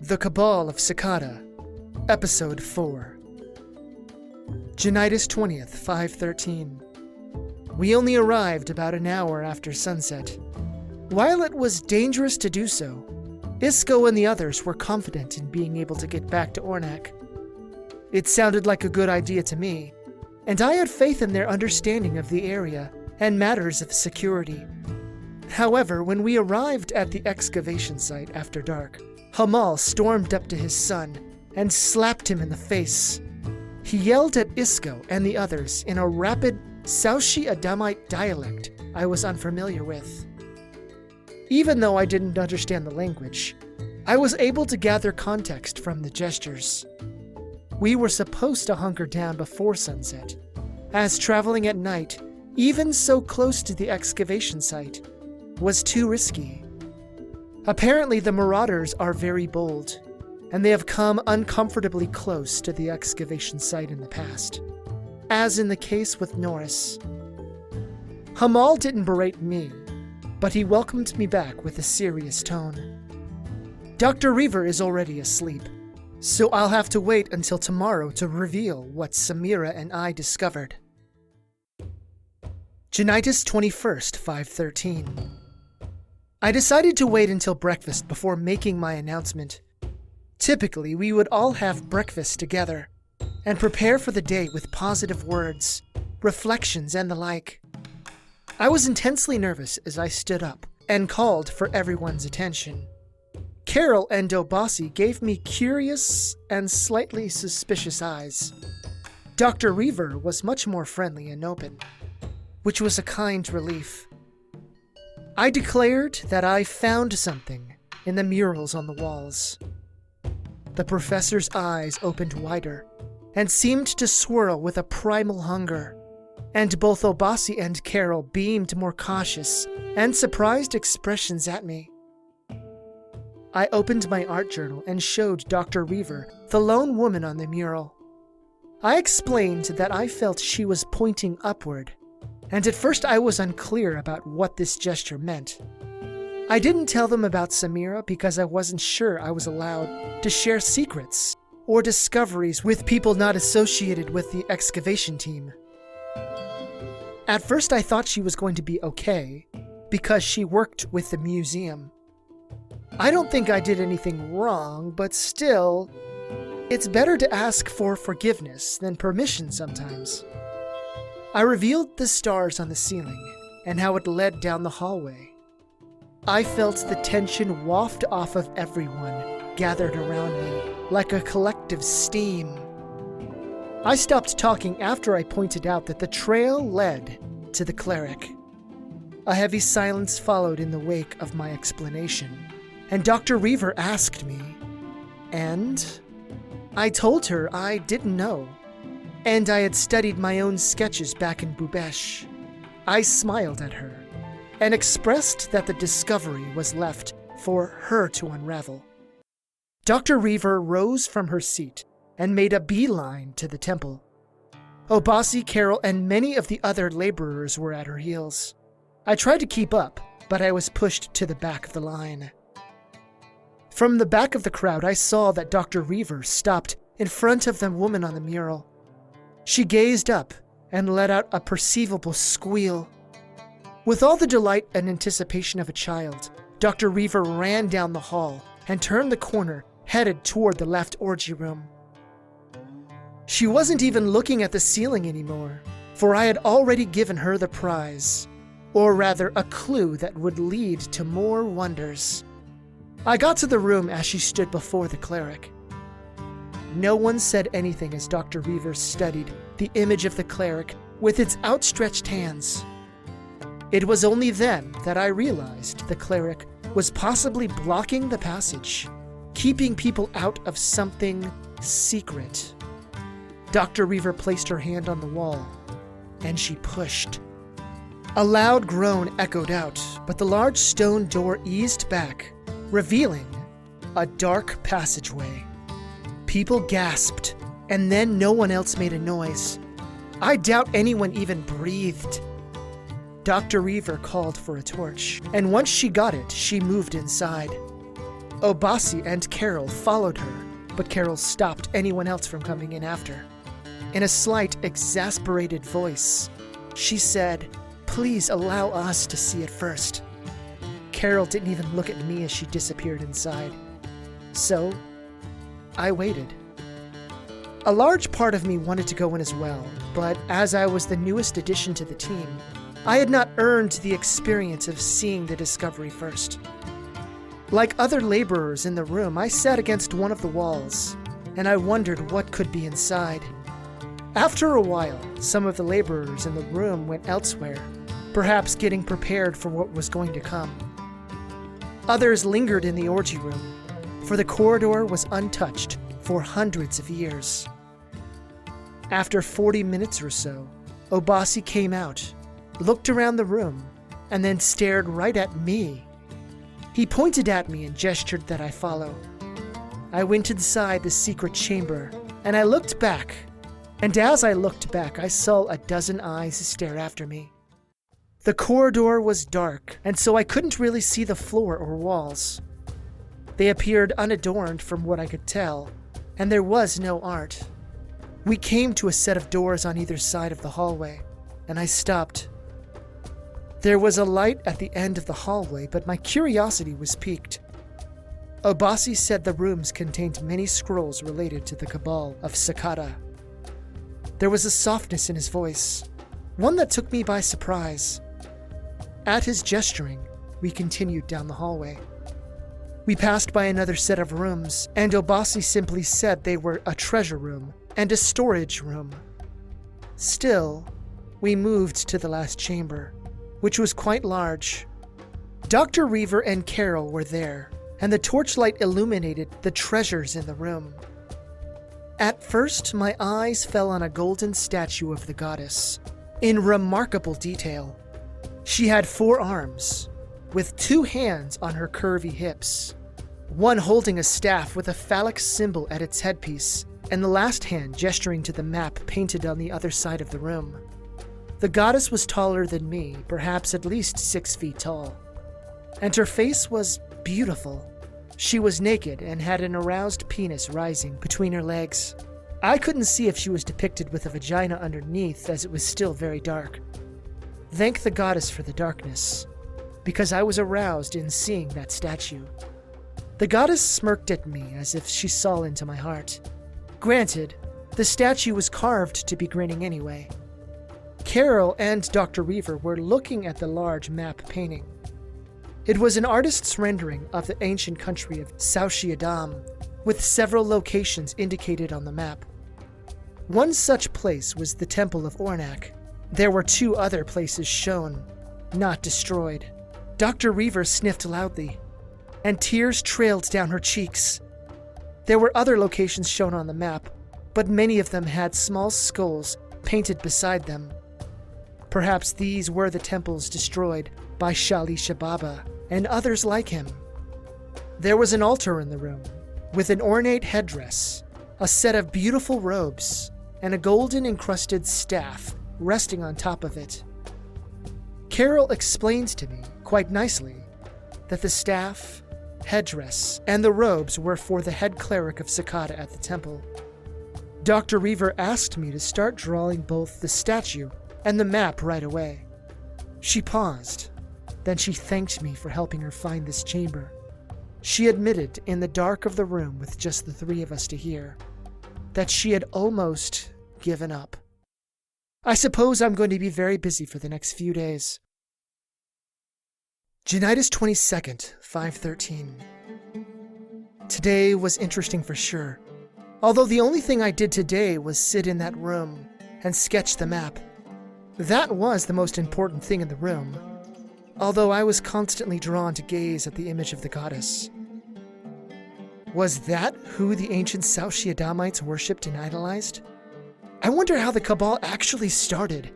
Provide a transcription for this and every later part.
The Cabal of Tsakata, Episode 4. Janitas 20th, 5:13. We only arrived about an hour after sunset. While it was dangerous to do so, Isco and the others were confident in being able to get back to Ornac. It sounded like a good idea to me, and I had faith in their understanding of the area and matters of security. However, when we arrived at the excavation site after dark, Hamal stormed up to his son and slapped him in the face. He yelled at Isco and the others in a rapid Saushi Adamite dialect I was unfamiliar with. Even though I didn't understand the language, I was able to gather context from the gestures. We were supposed to hunker down before sunset, as traveling at night, even so close to the excavation site, was too risky. Apparently the marauders are very bold, and they have come uncomfortably close to the excavation site in the past, as in the case with Norris. Hamal didn't berate me, but he welcomed me back with a serious tone. Dr. Reaver is already asleep, so I'll have to wait until tomorrow to reveal what Samira and I discovered. Janitas 21st, 5:13. I decided to wait until breakfast before making my announcement. Typically, we would all have breakfast together and prepare for the day with positive words, reflections, and the like. I was intensely nervous as I stood up and called for everyone's attention. Carol and Dobasi gave me curious and slightly suspicious eyes. Dr. Reaver was much more friendly and open, which was a kind relief. I declared that I found something in the murals on the walls. The professor's eyes opened wider and seemed to swirl with a primal hunger, and both Obasi and Carol beamed more cautious and surprised expressions at me. I opened my art journal and showed Dr. Reaver the lone woman on the mural. I explained that I felt she was pointing upward, and at first I was unclear about what this gesture meant. I didn't tell them about Samira because I wasn't sure I was allowed to share secrets or discoveries with people not associated with the excavation team. At first I thought she was going to be okay because she worked with the museum. I don't think I did anything wrong, but still, it's better to ask for forgiveness than permission sometimes. I revealed the stars on the ceiling and how it led down the hallway. I felt the tension waft off of everyone gathered around me like a collective steam. I stopped talking after I pointed out that the trail led to the cleric. A heavy silence followed in the wake of my explanation, and Dr. Reaver asked me, and I told her I didn't know, and I had studied my own sketches back in Bubesh. I smiled at her and expressed that the discovery was left for her to unravel. Dr. Reaver rose from her seat and made a beeline to the temple. Obasi, Carol, and many of the other laborers were at her heels. I tried to keep up, but I was pushed to the back of the line. From the back of the crowd, I saw that Dr. Reaver stopped in front of the woman on the mural. She gazed up and let out a perceivable squeal. With all the delight and anticipation of a child, Dr. Reaver ran down the hall and turned the corner, headed toward the left orgy room. She wasn't even looking at the ceiling anymore, for I had already given her the prize, or rather a clue that would lead to more wonders. I got to the room as she stood before the cleric. No one said anything as Dr. Reaver studied the image of the cleric with its outstretched hands. It was only then that I realized the cleric was possibly blocking the passage, keeping people out of something secret. Dr. Reaver placed her hand on the wall, and she pushed. A loud groan echoed out, but the large stone door eased back, revealing a dark passageway. People gasped, and then no one else made a noise. I doubt anyone even breathed. Dr. Reaver called for a torch, and once she got it, she moved inside. Obasi and Carol followed her, but Carol stopped anyone else from coming in after. In a slight, exasperated voice, she said, "Please allow us to see it first." Carol didn't even look at me as she disappeared inside. So, I waited. A large part of me wanted to go in as well, but as I was the newest addition to the team, I had not earned the experience of seeing the discovery first. Like other laborers in the room, I sat against one of the walls, and I wondered what could be inside. After a while, some of the laborers in the room went elsewhere, perhaps getting prepared for what was going to come. Others lingered in the orgy room, for the corridor was untouched for hundreds of years. After 40 minutes or so, Obasi came out, looked around the room, and then stared right at me. He pointed at me and gestured that I follow. I went inside the secret chamber, and I looked back. And as I looked back, I saw a dozen eyes stare after me. The corridor was dark, and so I couldn't really see the floor or walls. They appeared unadorned from what I could tell, and there was no art. We came to a set of doors on either side of the hallway, and I stopped. There was a light at the end of the hallway, but my curiosity was piqued. Obasi said the rooms contained many scrolls related to the Cabal of Tsakata. There was a softness in his voice, one that took me by surprise. At his gesturing, we continued down the hallway. We passed by another set of rooms, and Obasi simply said they were a treasure room and a storage room. Still, we moved to the last chamber, which was quite large. Dr. Reaver and Carol were there, and the torchlight illuminated the treasures in the room. At first, my eyes fell on a golden statue of the goddess, in remarkable detail. She had 4 arms, with 2 hands on her curvy hips, one holding a staff with a phallic symbol at its headpiece, and the last hand gesturing to the map painted on the other side of the room. The goddess was taller than me, perhaps at least 6 feet tall, and her face was beautiful. She was naked and had an aroused penis rising between her legs. I couldn't see if she was depicted with a vagina underneath, as it was still very dark. Thank the goddess for the darkness, because I was aroused in seeing that statue. The goddess smirked at me as if she saw into my heart. Granted, the statue was carved to be grinning anyway. Carol and Dr. Reaver were looking at the large map painting. It was an artist's rendering of the ancient country of Tsakata, with several locations indicated on the map. One such place was the Temple of Ornak. There were 2 other places shown, not destroyed. Dr. Reaver sniffed loudly, and tears trailed down her cheeks. There were other locations shown on the map, but many of them had small skulls painted beside them. Perhaps these were the temples destroyed by Shali Shababa and others like him. There was an altar in the room, with an ornate headdress, a set of beautiful robes, and a golden encrusted staff resting on top of it. Carol explained to me, quite nicely, that the staff, headdress, and the robes were for the head cleric of Tsakata at the temple. Dr. Reaver asked me to start drawing both the statue and the map right away. She paused. Then she thanked me for helping her find this chamber. She admitted, in the dark of the room with just the 3 of us to hear, that she had almost given up. I suppose I'm going to be very busy for the next few days. Janitas 22nd, 5:13. Today was interesting for sure, although the only thing I did today was sit in that room and sketch the map. That was the most important thing in the room, although I was constantly drawn to gaze at the image of the goddess. Was that who the ancient Tsakatites worshipped and idolized? I wonder how the Cabal actually started,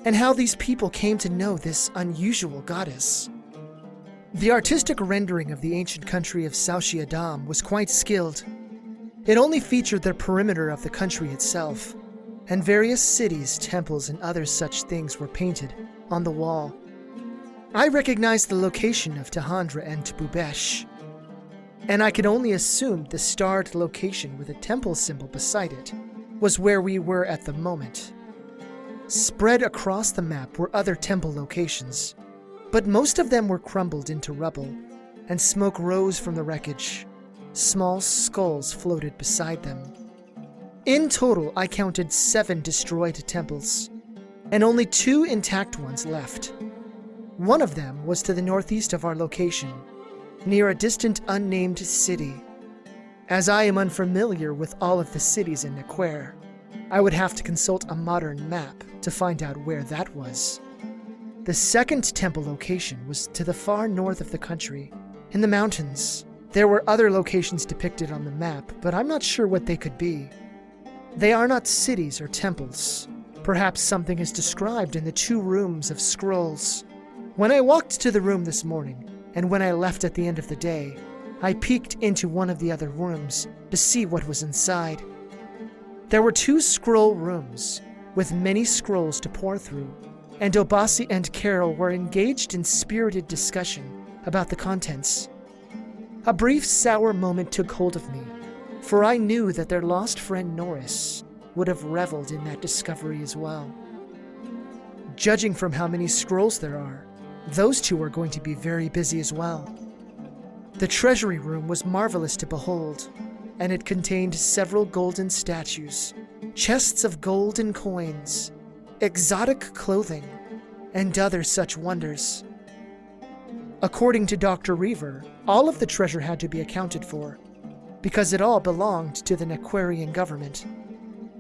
and how these people came to know this unusual goddess. The artistic rendering of the ancient country of Tsakata was quite skilled. It only featured the perimeter of the country itself, and various cities, temples, and other such things were painted on the wall. I recognized the location of Tahandra and Bubesh. and I could only assume the starred location with a temple symbol beside it was where we were at the moment. Spread across the map were other temple locations, but most of them were crumbled into rubble, and smoke rose from the wreckage. Small skulls floated beside them. In total, I counted 7 destroyed temples, and only 2 intact ones left. One of them was to the northeast of our location, near a distant unnamed city. As I am unfamiliar with all of the cities in Naquer, I would have to consult a modern map to find out where that was. The second temple location was to the far north of the country, in the mountains. There were other locations depicted on the map, but I'm not sure what they could be. They are not cities or temples. Perhaps something is described in the 2 rooms of scrolls. When I walked to the room this morning, and when I left at the end of the day, I peeked into one of the other rooms to see what was inside. There were 2 scroll rooms, with many scrolls to pore through, and Obasi and Carol were engaged in spirited discussion about the contents. A brief sour moment took hold of me, for I knew that their lost friend Norris would have reveled in that discovery as well. Judging from how many scrolls there are, those 2 are going to be very busy as well. The treasury room was marvelous to behold, and it contained several golden statues, chests of golden coins, exotic clothing, and other such wonders. According to Dr. Reaver, all of the treasure had to be accounted for, because it all belonged to the Naquerian government.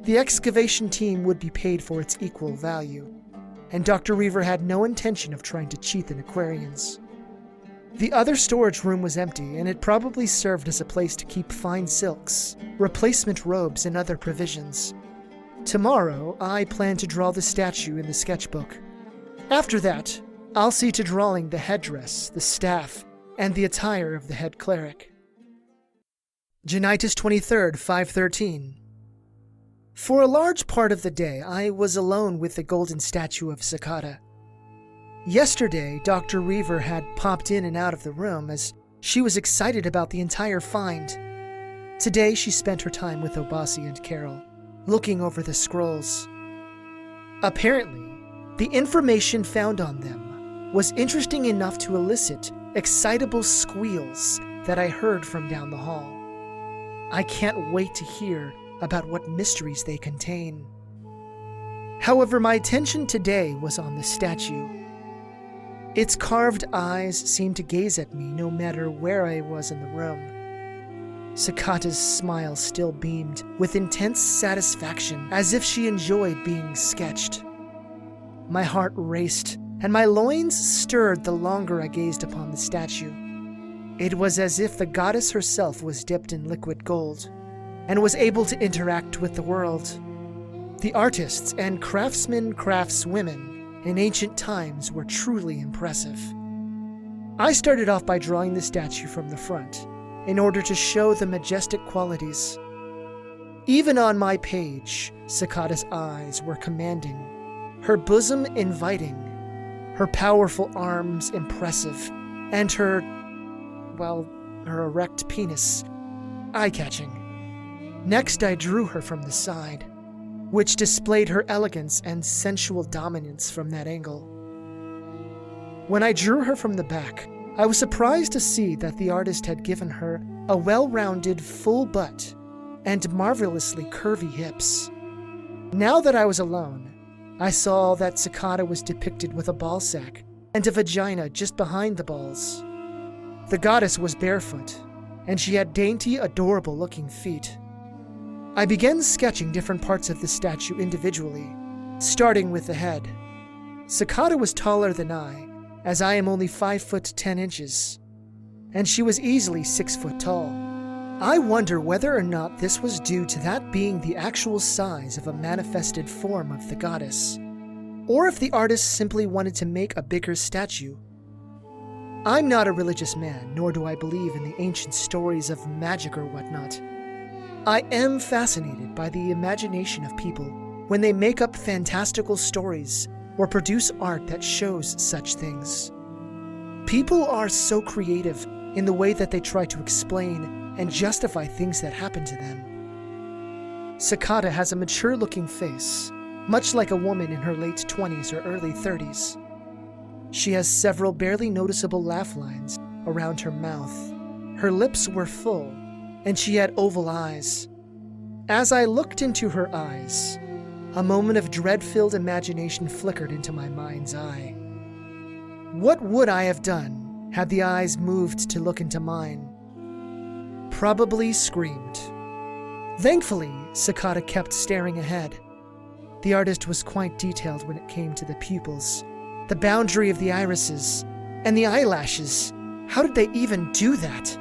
The excavation team would be paid for its equal value, and Dr. Reaver had no intention of trying to cheat the Naquerians. The other storage room was empty, and it probably served as a place to keep fine silks, replacement robes, and other provisions. Tomorrow, I plan to draw the statue in the sketchbook. After that, I'll see to drawing the headdress, the staff, and the attire of the head cleric. Janitus 23rd, 5:13. For a large part of the day, I was alone with the golden statue of Tsakata. Yesterday, Dr. Reaver had popped in and out of the room as she was excited about the entire find. Today, she spent her time with Obasi and Carol, looking over the scrolls. Apparently, the information found on them was interesting enough to elicit excitable squeals that I heard from down the hall. I can't wait to hear about what mysteries they contain. However, my attention today was on the statue. Its carved eyes seemed to gaze at me no matter where I was in the room. Tsakata's smile still beamed with intense satisfaction, as if she enjoyed being sketched. My heart raced, and my loins stirred the longer I gazed upon the statue. It was as if the goddess herself was dipped in liquid gold, and was able to interact with the world. The artists and craftswomen in ancient times were truly impressive. I started off by drawing the statue from the front, in order to show the majestic qualities. Even on my page, Tsakata's eyes were commanding, her bosom inviting, her powerful arms impressive, and her erect penis eye-catching. Next, I drew her from the side, which displayed her elegance and sensual dominance from that angle. When I drew her from the back, I was surprised to see that the artist had given her a well-rounded full butt and marvelously curvy hips. Now that I was alone, I saw that Tsakata was depicted with a ball sack and a vagina just behind the balls. The goddess was barefoot, and she had dainty, adorable-looking feet. I began sketching different parts of the statue individually, starting with the head. Tsakata was taller than I, as I am only 5 foot 10 inches, and she was easily 6 foot tall. I wonder whether or not this was due to that being the actual size of a manifested form of the goddess, or if the artist simply wanted to make a bigger statue. I'm not a religious man, nor do I believe in the ancient stories of magic or whatnot. I am fascinated by the imagination of people when they make up fantastical stories or produce art that shows such things. People are so creative in the way that they try to explain and justify things that happen to them. Tsakata has a mature-looking face, much like a woman in her late 20s or early 30s. She has several barely noticeable laugh lines around her mouth. Her lips were full, and she had oval eyes. As I looked into her eyes, a moment of dread-filled imagination flickered into my mind's eye. What would I have done had the eyes moved to look into mine? Probably screamed. Thankfully, Tsakata kept staring ahead. The artist was quite detailed when it came to the pupils, the boundary of the irises, and the eyelashes. How did they even do that?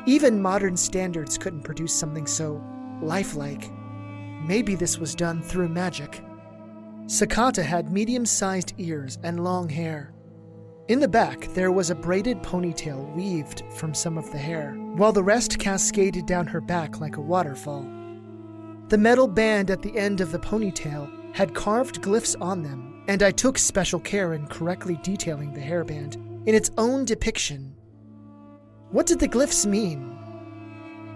Even modern standards couldn't produce something so lifelike. Maybe this was done through magic. Tsakata had medium-sized ears and long hair. In the back, there was a braided ponytail weaved from some of the hair, while the rest cascaded down her back like a waterfall. The metal band at the end of the ponytail had carved glyphs on them, and I took special care in correctly detailing the hairband in its own depiction. What did the glyphs mean?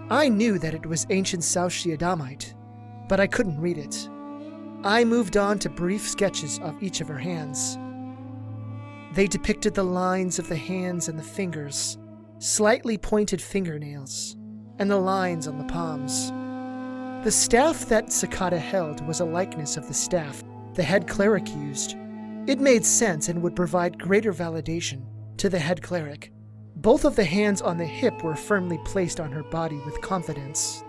I knew that it was ancient South Shiadamite, but I couldn't read it. I moved on to brief sketches of each of her hands. They depicted the lines of the hands and the fingers, slightly pointed fingernails, and the lines on the palms. The staff that Tsakata held was a likeness of the staff the head cleric used. It made sense and would provide greater validation to the head cleric. Both of the hands on the hip were firmly placed on her body with confidence.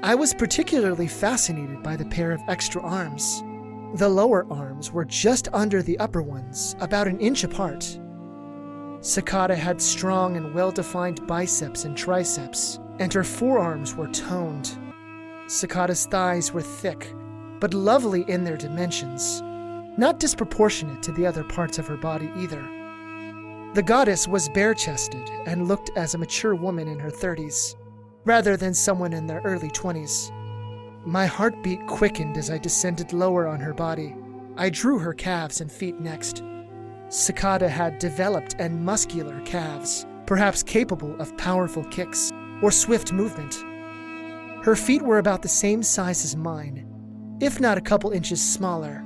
I was particularly fascinated by the pair of extra arms. The lower arms were just under the upper ones, about an inch apart. Tsakata had strong and well-defined biceps and triceps, and her forearms were toned. Tsakata's thighs were thick, but lovely in their dimensions, not disproportionate to the other parts of her body either. The goddess was bare-chested and looked as a mature woman in her 30s, rather than someone in their early 20s. My heartbeat quickened as I descended lower on her body. I drew her calves and feet next. Tsakata had developed and muscular calves, perhaps capable of powerful kicks or swift movement. Her feet were about the same size as mine, if not a couple inches smaller.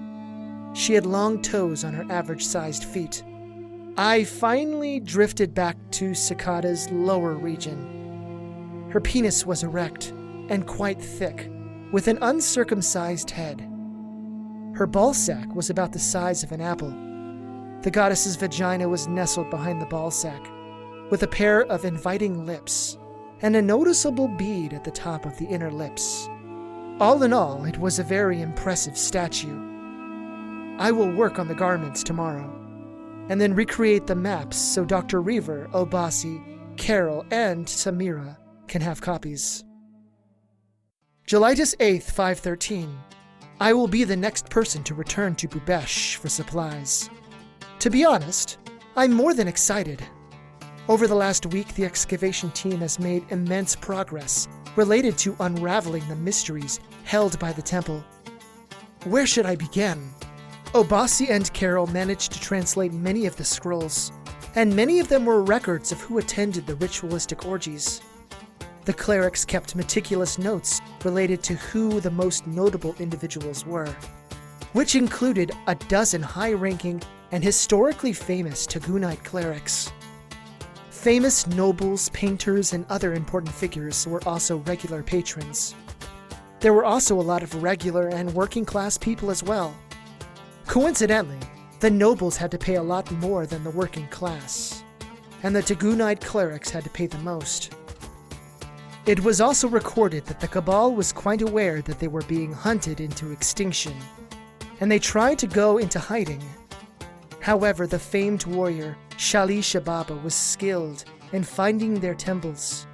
She had long toes on her average-sized feet. I finally drifted back to Tsakata's lower region. Her penis was erect and quite thick, with an uncircumcised head. Her ballsack was about the size of an apple. The goddess's vagina was nestled behind the ballsack, with a pair of inviting lips, and a noticeable bead at the top of the inner lips. All in all, it was a very impressive statue. I will work on the garments tomorrow, and then recreate the maps so Dr. Reaver, Obasi, Carol, and Samira can have copies. July 8th, 5:13. I will be the next person to return to Bubesh for supplies. To be honest, I'm more than excited. Over the last week, the excavation team has made immense progress related to unraveling the mysteries held by the temple. Where should I begin? Obasi and Carol managed to translate many of the scrolls, and many of them were records of who attended the ritualistic orgies. The clerics kept meticulous notes related to who the most notable individuals were, which included a dozen high-ranking and historically famous Tagunite clerics. Famous nobles, painters, and other important figures were also regular patrons. There were also a lot of regular and working-class people as well. Coincidentally, the nobles had to pay a lot more than the working class, and the Tagunite clerics had to pay the most. It was also recorded that the Cabal was quite aware that they were being hunted into extinction, and they tried to go into hiding. However, the famed warrior Shali Shababa was skilled in finding their temples.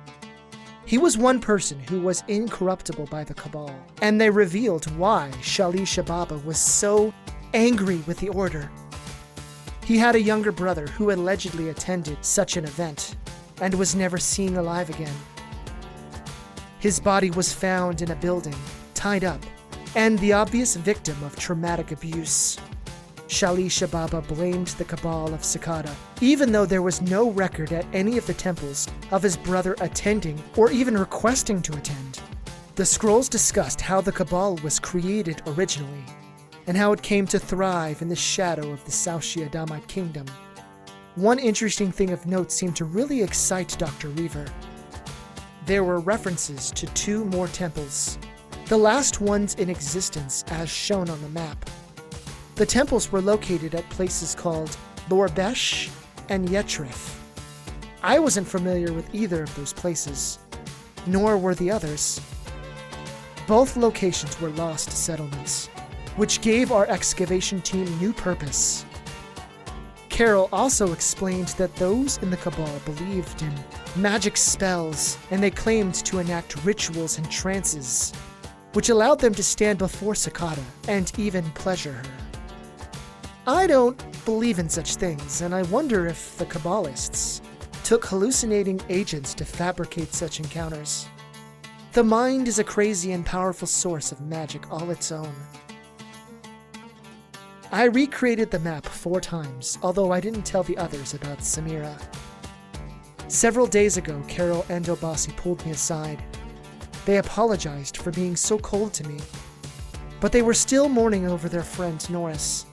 He was one person who was incorruptible by the Cabal, and they revealed why Shali Shababa was so angry with the Order. He had a younger brother who allegedly attended such an event, and was never seen alive again. His body was found in a building, tied up, and the obvious victim of traumatic abuse. Shalisha Baba blamed the Cabal of Tsakata, even though there was no record at any of the temples of his brother attending or even requesting to attend. The scrolls discussed how the Cabal was created originally, and how it came to thrive in the shadow of the Saushia Damite kingdom. One interesting thing of note seemed to really excite Dr. Weaver. There were references to 2 more temples, the last ones in existence as shown on the map. The temples were located at places called Lorbesh and Yetrif. I wasn't familiar with either of those places, nor were the others. Both locations were lost settlements, which gave our excavation team new purpose. Carol also explained that those in the Cabal believed in magic spells, and they claimed to enact rituals and trances, which allowed them to stand before Tsakata and even pleasure her. I don't believe in such things, and I wonder if the Kabbalists took hallucinating agents to fabricate such encounters. The mind is a crazy and powerful source of magic all its own. I recreated the map 4 times, although I didn't tell the others about Samira. Several days ago, Carol and Obasi pulled me aside. They apologized for being so cold to me, but they were still mourning over their friend Norris.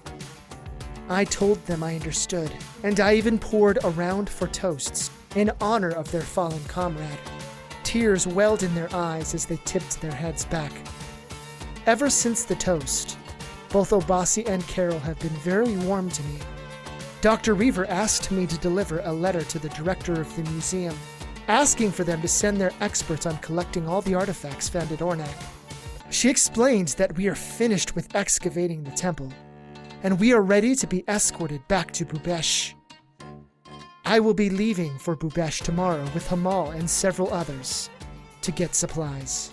I told them I understood, and I even poured a round for toasts in honor of their fallen comrade. Tears welled in their eyes as they tipped their heads back. Ever since the toast, both Obasi and Carol have been very warm to me. Dr. Reaver asked me to deliver a letter to the director of the museum, asking for them to send their experts on collecting all the artifacts found at Ornak. She explained that we are finished with excavating the temple, and we are ready to be escorted back to Bubesh. I will be leaving for Bubesh tomorrow with Hamal and several others to get supplies.